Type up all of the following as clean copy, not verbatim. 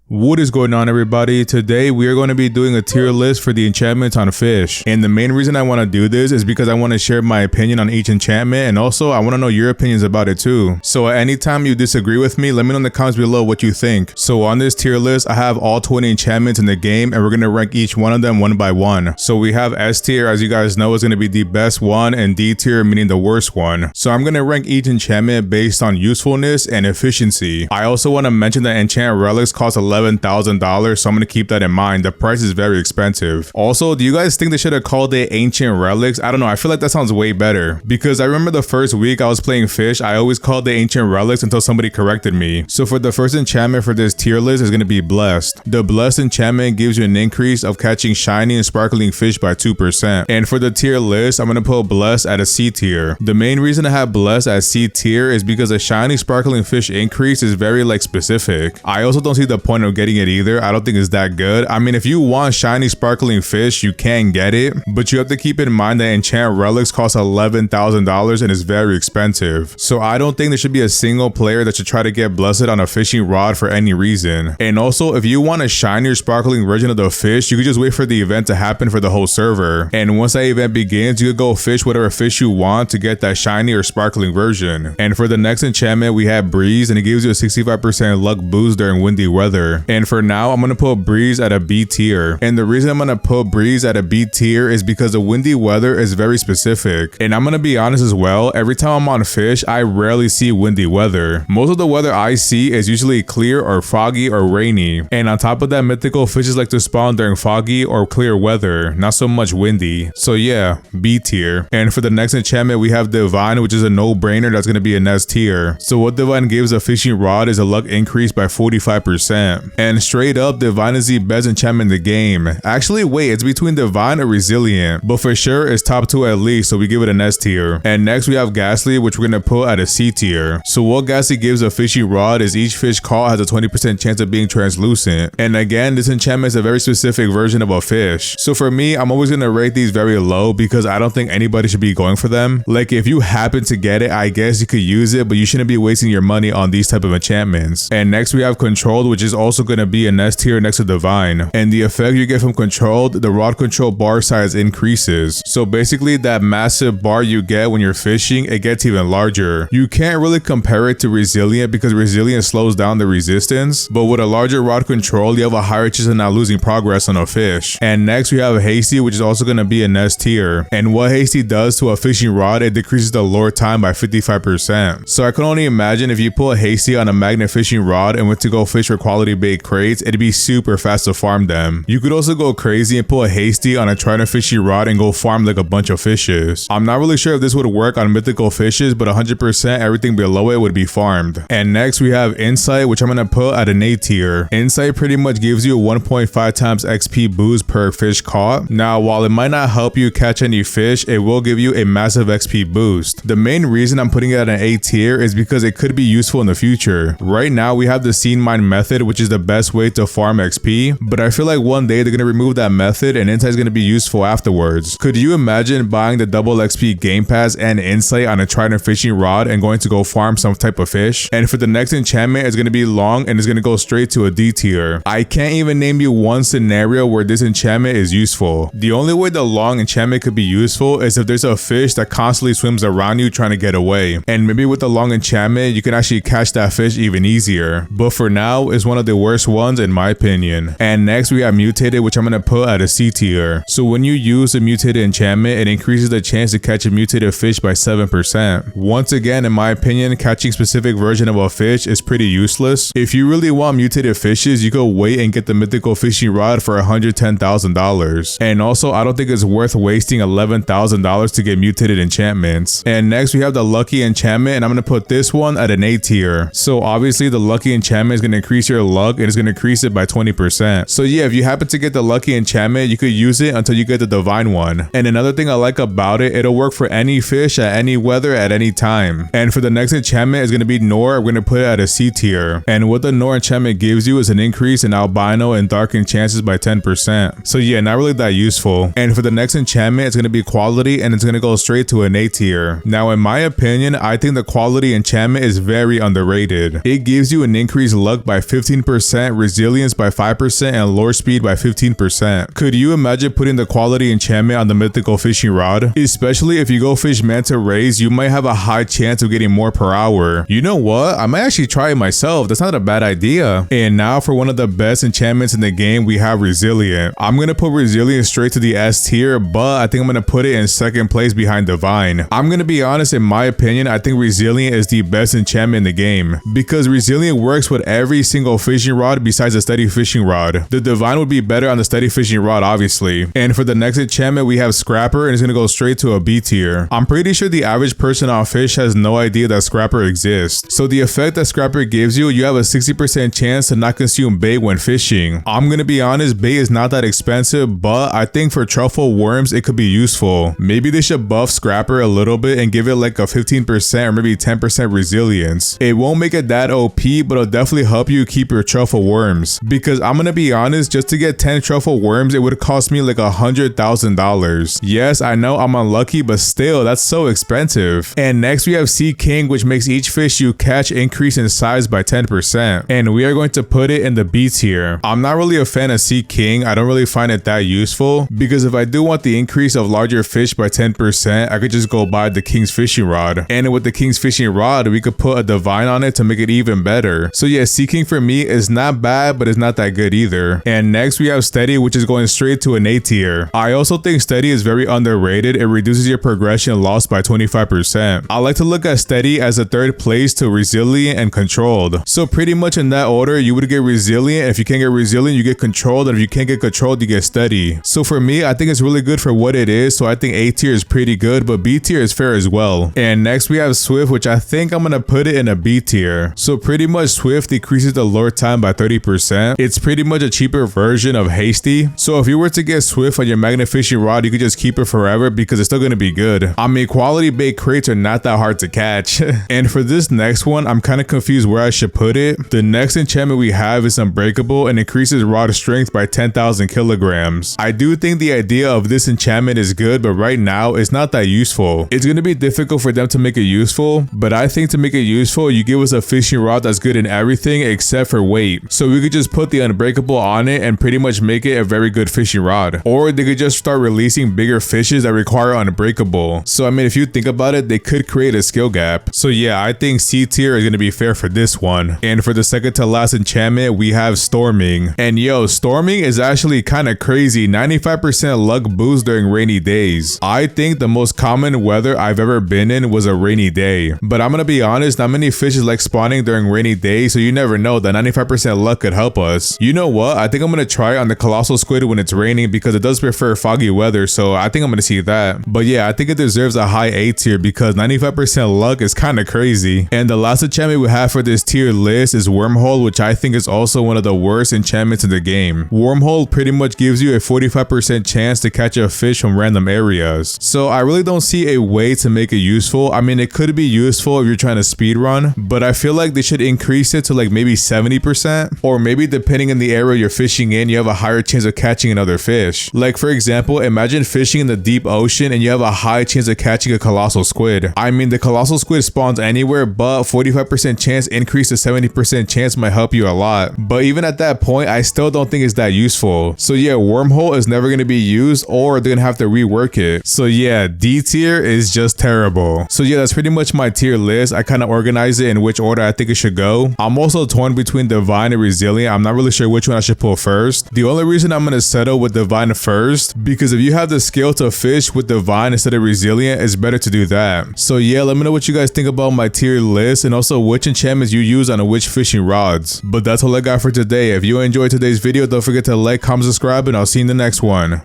What is going on, everybody? Today we are going to be doing a tier list for the enchantments on Fisch, and the main reason I want to do this is because I want to share my opinion on each enchantment, and also I want to know your opinions about it too. So at any time you disagree with me, let me know in the comments below what you think. So on this tier list I have all 20 enchantments in the game, and we're going to rank each one of them one by one. So we have S tier, as you guys know, is going to be the best one, and D tier meaning the worst one. So I'm going to rank each enchantment based on usefulness and efficiency. I also want to mention that enchant relics cost $11,000, so I'm going to keep that in mind. The price is very expensive. Also, do you guys think they should have called it ancient relics? I don't know, I feel like that sounds way better, because I remember the first week I was playing Fisch, I always called it ancient relics until somebody corrected me. So for the first enchantment for this tier list is going to be blessed. The blessed enchantment gives you an increase of catching shiny and sparkling fish by 2%. And for the tier list, I'm going to put blessed at a C tier. The main reason I have blessed at C tier is because a shiny sparkling fish increase is very specific. I also don't see the point of getting it either. I don't think it's that good. I mean, if you want shiny sparkling fish, you can get it, but you have to keep in mind that enchant relics cost $11,000 and is very expensive. So I don't think there should be a single player that should try to get blessed on a fishing rod for any reason. And also, if you want a shinier sparkling version of the fish, you could just wait for the event to happen for the whole server. And once that event begins, you could go fish whatever fish you want to get that shiny or sparkling version. And for the next enchantment, we have breeze, and it gives you a 65% luck boost during windy weather. And for now, I'm going to put breeze at a B tier. And the reason I'm going to put breeze at a B tier is because the windy weather is very specific. And I'm going to be honest as well, every time I'm on Fisch, I rarely see windy weather. Most of the weather I see is usually clear or foggy or rainy. And on top of that, mythical fishes like to spawn during foggy or clear weather, not so much windy. So yeah, B tier. And for the next enchantment, we have divine, which is a no-brainer. That's going to be an S tier. So what divine gives a fishing rod is a luck increase by 45%. And straight up, divine is the best enchantment in the game. Actually, wait, it's between divine or resilient, but for sure it's top 2 at least, so we give it an S tier. And next we have Gastly, which we're going to put at a C tier. So what Gastly gives a fishing rod is each fish caught has a 20% chance of being translucent. And again, this enchantment is a very specific version of a fish. So for me, I'm always going to rate these very low because I don't think anybody should be going for them. Like, if you happen to get it, I guess you could use it, but you shouldn't be wasting your money on these type of enchantments. And next we have controlled, which is also going to be an S tier next to divine. And the effect you get from controlled, the rod control bar size increases. So basically that massive bar you get when you're fishing, it gets even larger. You can't really compare it to resilient because resilient slows down the resistance, but with a larger rod control, you have a higher chance of not losing progress on a fish. And next we have Hasty, which is also going to be an S tier. And what Hasty does to a fishing rod, it decreases the lure time by 55%. So I can only imagine if you put Hasty on a magnet fishing rod and went to go fish for quality bait crates, it'd be super fast to farm them. You could also go crazy and put Hasty on a trident fishing rod and go farm like a bunch of fishes. I'm not really sure if this would work on mythical fishes, but 100% everything below it would be farmed. And next we have Insight, which I'm going to put at an A tier. Insight pretty much gives you a 1.5 times XP boost per fish caught. Now, while it might not help you catch any fish, it will give you a massive XP boost. The main reason I'm putting it at an A tier is because it could be useful in the future. Right now we have the scene mine method, which is the best way to farm XP, but I feel like one day they're going to remove that method and Insight is going to be useful afterwards. Could you imagine buying the double XP game pass and Insight on a trident fishing rod and going to go farm some type of fish? And for the next enchantment, it's going to be long and it's going to go straight to a D tier. I can't even name you one scenario where this enchantment is useful. The only way the long enchantment could be useful is if there's a fish that constantly swims around you trying to get away. And maybe with the long enchantment, you can actually catch that fish even easier. But for now, it's one of the worst ones in my opinion. And next we have Mutated, which I'm going to put at a C tier. So when you use a mutated enchantment, it increases the chance to catch a mutated fish by 7%. Once again, in my opinion, catching specific version of a fish is pretty useless. If you really want mutated fishes, you could wait and get the mythical fishing rod for $110,000. And also, I don't think it's worth wasting $11,000 to get mutated enchantments. And next we have the lucky enchantment, and I'm going to put this one at an A tier. So obviously the lucky enchantment is going to increase your luck, and it's going to increase it by 20%. So yeah, if you happen to get the lucky enchantment, you could use it until you get the divine one. And another thing I like about it, it'll work for any fish at any weather at any time. And for the next enchantment is going to be Nor. We're going to put it at a C tier. And what the Nor enchantment gives you is an increase in albino and darken chances by 10%. So yeah, not really that useful. And for the next enchantment, it's going to be quality, and it's going to go straight to an A tier. Now in my opinion, I think the quality enchantment is very underrated. It gives you an increased luck by 15% 10%, resilience by 5%, and lure speed by 15%. Could you imagine putting the quality enchantment on the mythical fishing rod? Especially if you go fish manta rays, you might have a high chance of getting more per hour. You know what? I might actually try it myself. That's not a bad idea. And now for one of the best enchantments in the game, we have Resilient. I'm gonna put Resilient straight to the S tier, but I think I'm gonna put it in second place behind Divine. I'm gonna be honest, in my opinion, I think Resilient is the best enchantment in the game because Resilient works with every single fishing rod besides a steady fishing rod. The Divine would be better on the steady fishing rod, obviously. And for the next enchantment, we have Scrapper, and it's gonna go straight to a B tier. I'm pretty sure the average person on Fish has no idea that Scrapper exists. So the effect that Scrapper gives you, you have a 60% chance to not consume bait when fishing. I'm gonna be honest, bait is not that expensive, but I think for truffle worms, it could be useful. Maybe they should buff Scrapper a little bit and give it like a 15% or maybe 10% resilience. It won't make it that OP, but it'll definitely help you keep your truffle worms. Because I'm gonna be honest, just to get 10 truffle worms, it would cost me like $100,000. Yes, I know I'm unlucky, but still, that's so expensive. And next we have Sea King, which makes each fish you catch increase in size by 10%. And we are going to put it in the B tier. I'm not really a fan of Sea King. I don't really find it that useful because if I do want the increase of larger fish by 10%, I could just go buy the King's fishing rod. And with the King's fishing rod, we could put a Divine on it to make it even better. So yeah, Sea King for me is not bad, but it's not that good either. And next we have Steady, which is going straight to an A tier. I also think Steady is very underrated. It reduces your progression loss by 25%. I like to look at Steady as a third place to Resilient and Controlled. So pretty much in that order, you would get Resilient. If you can't get Resilient, you get Controlled. And if you can't get Controlled, you get Steady. So for me, I think it's really good for what it is. So I think A tier is pretty good, but B tier is fair as well. And next we have Swift, which I think I'm gonna put it in a B tier. So pretty much Swift decreases the lure time by 30%. It's pretty much a cheaper version of Hasty. So if you were to get Swift on your magnet fishing rod, you could just keep it forever because it's still gonna be good. I mean, quality bait crates are not that hard to catch. And for this next one, I'm kind of confused where I should put it. The next enchantment we have is Unbreakable and increases rod strength by 10,000 kilograms. I do think the idea of this enchantment is good, but right now it's not that useful. It's gonna be difficult for them to make it useful, but I think to make it useful, you give us a fishing rod that's good in everything except for weight. So we could just put the Unbreakable on it and pretty much make it a very good fishing rod. Or they could just start releasing bigger fishes that require Unbreakable. So I mean, if you think about it, they could create a skill gap. So yeah, I think C tier is gonna be fair for this one. And for the second to last enchantment, we have Storming. And yo, Storming is actually kind of crazy. 95% luck boost during rainy days. I think the most common weather I've ever been in was a rainy day. But I'm gonna be honest, not many fishes like spawning during rainy days, so you never know, that 95% luck could help us. You know what? I think I'm gonna try it on the Colossal Squid when it's raining because it does prefer foggy weather, so I think I'm gonna see that. But yeah, I think it deserves a high A tier because 95% luck is kind of crazy. And the last enchantment we have for this tier list is Wormhole, which I think is also one of the worst enchantments in the game. Wormhole pretty much gives you a 45% chance to catch a fish from random areas. So I really don't see a way to make it useful. I mean, it could be useful if you're trying to speedrun, but I feel like they should increase it to like maybe 70%, or maybe depending on the area you're fishing in, you have a higher chance of catching another fish. Like for example, imagine fishing in the deep ocean and you have a high chance of catching a colossal squid. I mean, the colossal squid spawns anywhere, but 45% chance increase to 70% chance might help you a lot. But even at that point, I still don't think it's that useful. So yeah, Wormhole is never going to be used, or they're going to have to rework it. So yeah, D tier is just terrible. So yeah, that's pretty much my tier list. I kind of organized it in which order I think it should go. I'm also torn between Divine and Resilient. I'm not really sure which one I should pull first. The only reason I'm going to settle with Divine first, because if you have the skill to fish with Divine instead of Resilient, it's better to do that. So yeah, let me know what you guys think about my tier list and also which enchantments you use on which fishing rods. But that's all I got for today. If you enjoyed today's video, don't forget to like, comment, subscribe, and I'll see you in the next one.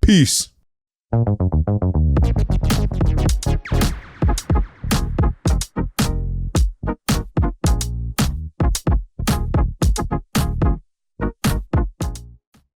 Peace.